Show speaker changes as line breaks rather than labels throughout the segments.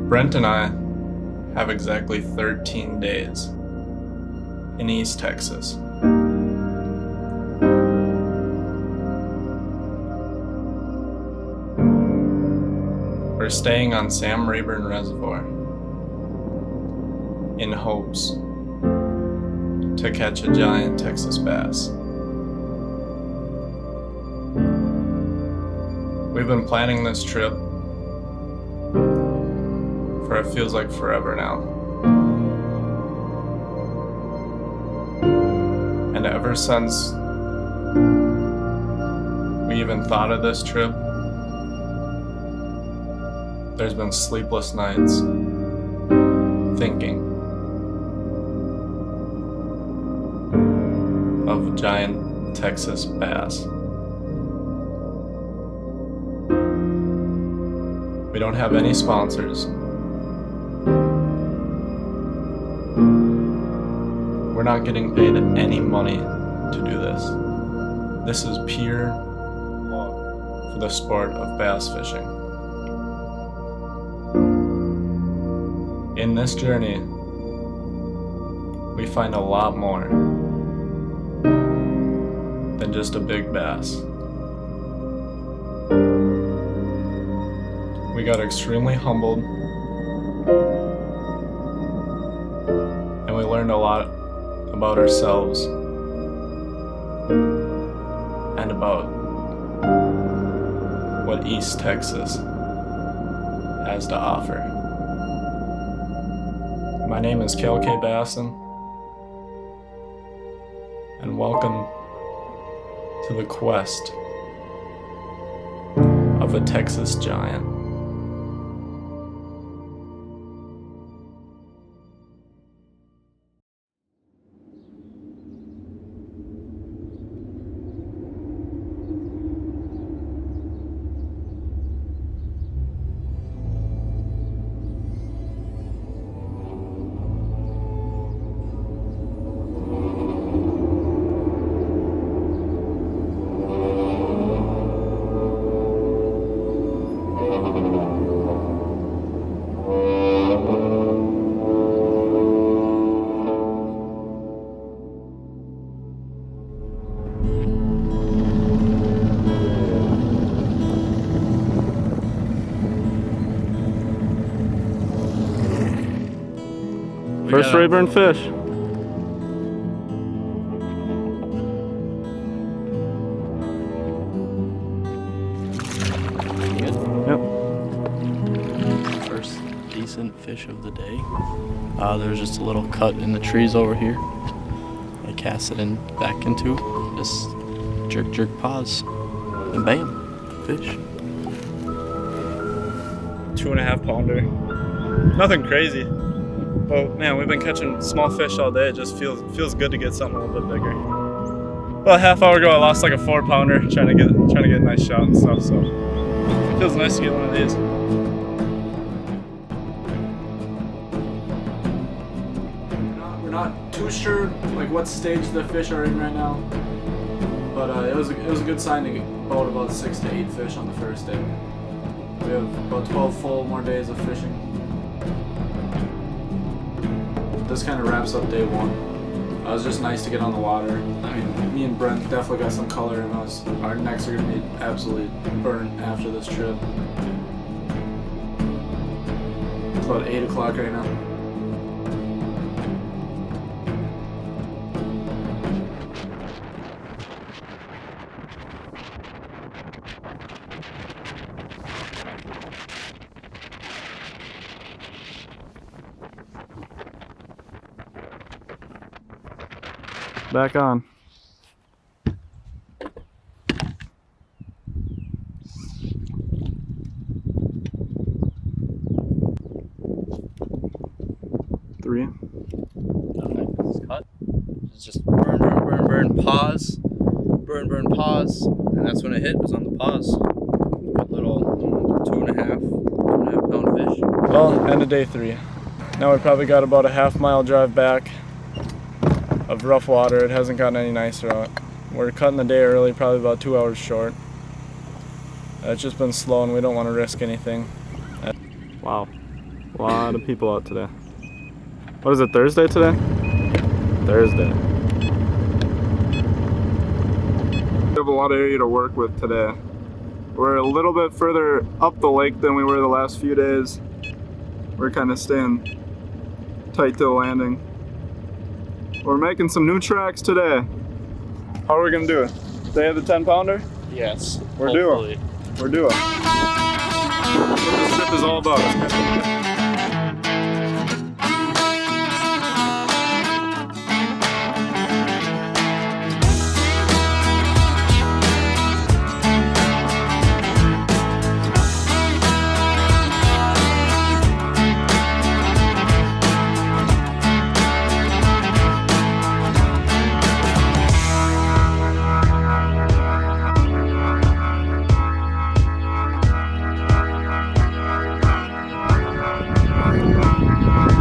Brent and I have exactly 13 days in East Texas. We're staying on Sam Rayburn Reservoir in hopes to catch a giant Texas bass. We've been planning this trip for it feels like forever now. And ever since we even thought of this trip, there's been sleepless nights thinking of giant Texas bass. We don't have any sponsors. We're not getting paid any money to do this. This is pure for the sport of bass fishing. In this journey, we find a lot more than just a big bass. We got extremely humbled, and we learned a lot about ourselves and about what East Texas has to offer. My name is Cal K. Basson, and welcome to the quest of a Texas giant. First Rayburn fish. Yep.
First decent fish of the day. There's just a little cut in the trees over here. I cast it in back into, just jerk, pause, and bam, fish.
2.5 pounder. Nothing crazy. But man, we've been catching small fish all day. It just feels good to get something a little bit bigger. About a half hour ago, I lost like a 4 pounder trying to get a nice shot and stuff. So it feels nice to get one of these. We're not too sure like what stage the fish are in right now, but it was a good sign to get about 6 to 8 fish on the first day. We have about 12 full more days of fishing. This kind of wraps up day one. It was just nice to get on the water. I mean, me and Brent definitely got some color in us. Our necks are gonna be absolutely burnt after this trip. It's about 8 o'clock right now.
Back on. Three.
Nothing. It's cut. It's just burn, pause. Burn, pause. And that's when it hit, was on the pause. Good little 2.5 pound fish.
Well, end of day 3. Now we probably got about a half-mile drive back of rough water. It hasn't gotten any nicer out. We're cutting the day early, probably about 2 hours short. It's just been slow and we don't want to risk anything.
Wow.
A lot of people out today. What is it, Thursday today? Thursday. We have a lot of area to work with today. We're a little bit further up the lake than we were the last few days. We're kind of staying tight to the landing. We're making some new tracks today. How are we gonna do it? Day of the 10-pounder?
Yes.
We're doing. We're doing. That's what this trip is all about.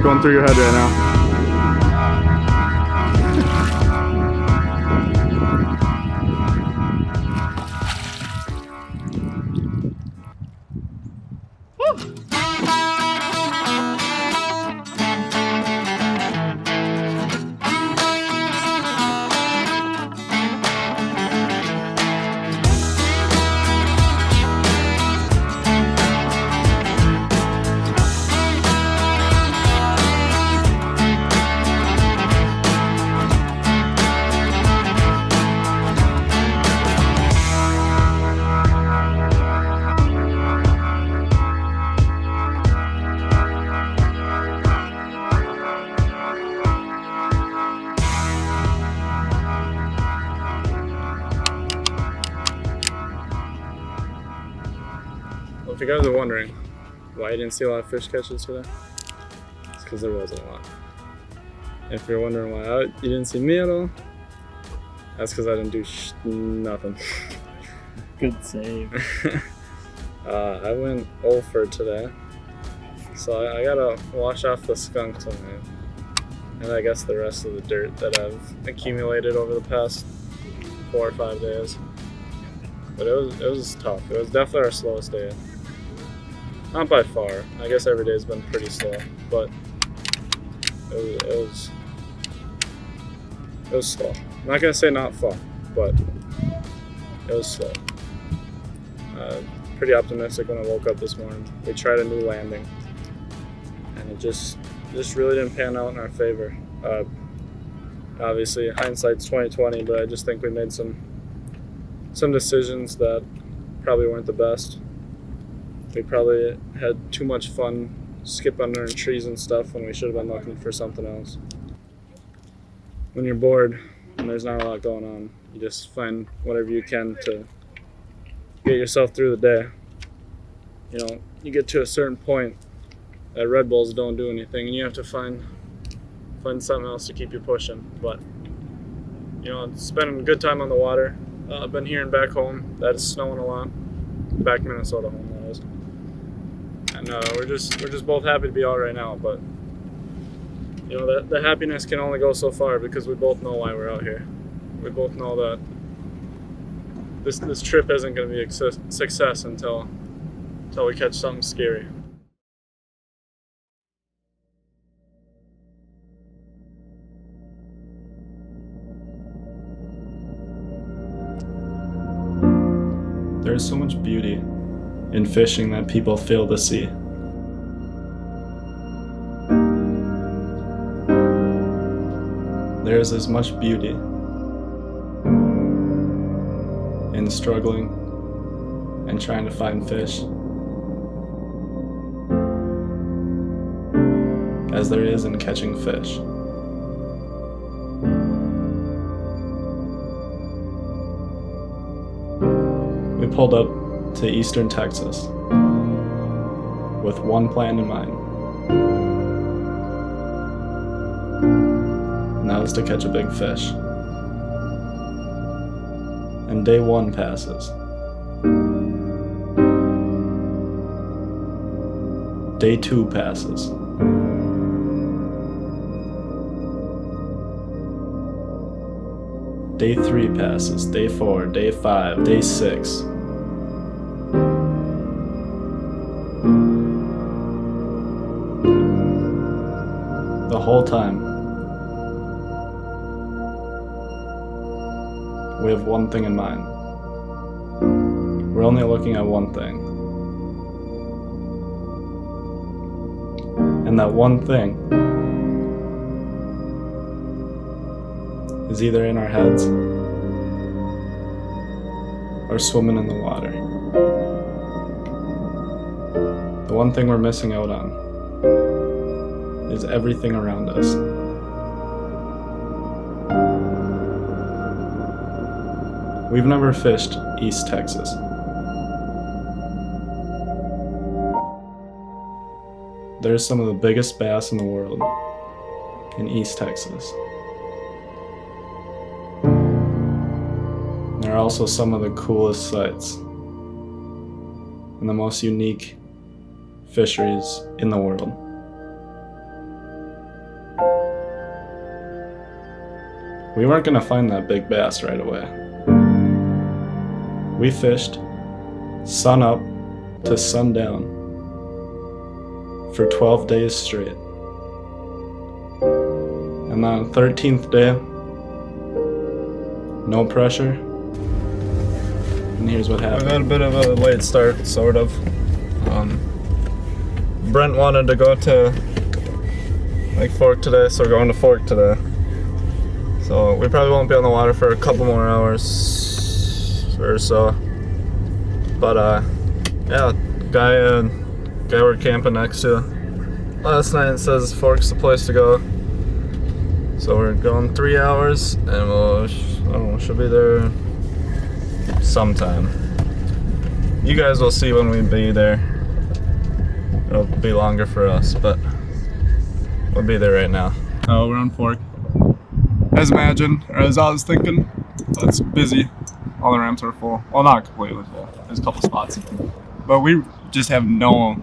Going through your head right now. Well, if you guys are wondering why you didn't see a lot of fish catches today, it's because there wasn't a lot. If you're wondering why you didn't see me at all, that's because I didn't do nothing.
Good save.
I went 0 for today, so I gotta wash off the skunk tonight, and I guess the rest of the dirt that I've accumulated over the past 4 or 5 days. But it was tough. It was definitely our slowest day. Not by far. I guess every day's been pretty slow, but it was slow. I'm not gonna say not fun, but it was slow. Pretty optimistic when I woke up this morning. We tried a new landing, and it just really didn't pan out in our favor. Obviously, hindsight's 20/20, but I just think we made some decisions that probably weren't the best. We probably had too much fun skip under trees and stuff when we should have been looking for something else. When you're bored and there's not a lot going on, you just find whatever you can to get yourself through the day. You know, you get to a certain point that Red Bulls don't do anything, and you have to find something else to keep you pushing. But you know, spending a good time on the water. I've been hearing back home that it's snowing a lot. Back Minnesota home, that is. And we're just both happy to be out right now. But you know, the happiness can only go so far because we both know why we're out here. We both know that this trip isn't going to be a success until we catch something scary.
There is so much beauty in fishing that people fail to see. There is as much beauty in struggling and trying to find fish as there is in catching fish. We pulled up to eastern Texas with one plan in mind, and that was to catch a big fish. And day 1 passes. Day 2 passes. Day 3 passes, day 4, day 5, day 6. time, we have one thing in mind. We're only looking at one thing. And that one thing is either in our heads or swimming in the water. The one thing we're missing out on is everything around us. We've never fished East Texas. There's some of the biggest bass in the world in East Texas. There are also some of the coolest sights and the most unique fisheries in the world. We weren't gonna find that big bass right away. We fished sun up to sundown for 12 days straight. And on the 13th day, no pressure. And here's what happened.
We had a bit of a late start, sort of. Brent wanted to go to Fork today, so we're going to Fork today. So we probably won't be on the water for a couple more hours or so. But yeah, guy we're camping next to last night says Fork's the place to go. So we're going 3 hours, and should be there sometime. You guys will see when we be there. It'll be longer for us, but we'll be there right now. Oh, we're on Fork. As imagined, or as I was thinking, it's busy. All the ramps are full. Well, not completely full. There's a couple spots. But we just have no...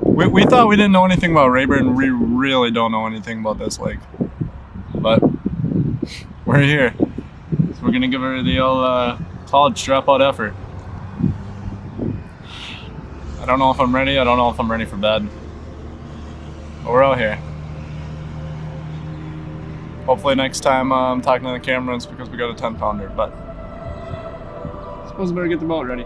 We thought we didn't know anything about Rayburn. We really don't know anything about this lake. But we're here. So we're gonna give her the old college dropout effort. I don't know if I'm ready. I don't know if I'm ready for bed. But we're out here. Hopefully next time I'm talking to the camera, it's because we got a 10-pounder, but I suppose I better get the boat ready.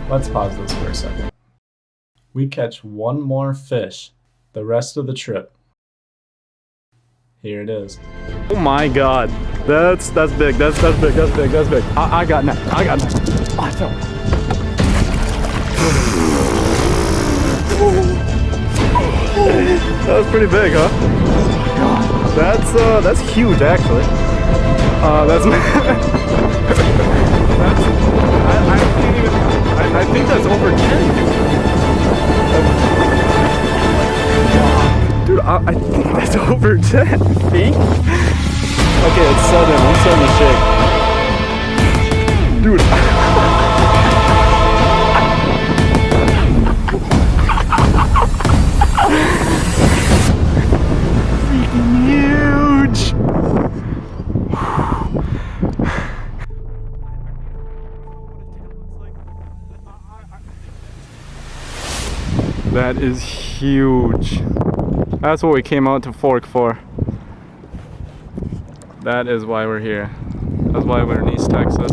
Let's pause this for a second. We catch one more fish the rest of the trip. Here it is. Oh my god. That's big. That's big. I got net. Oh, I fell. That was pretty big, huh? That's huge actually. I think that's over 10, dude. Dude, I think that's over 10 feet. Okay, it's sudden. I'm starting to shake. Dude. Freaking huge. That is huge. That's what we came out to Fork for. That is why we're here. That's why we're in East Texas.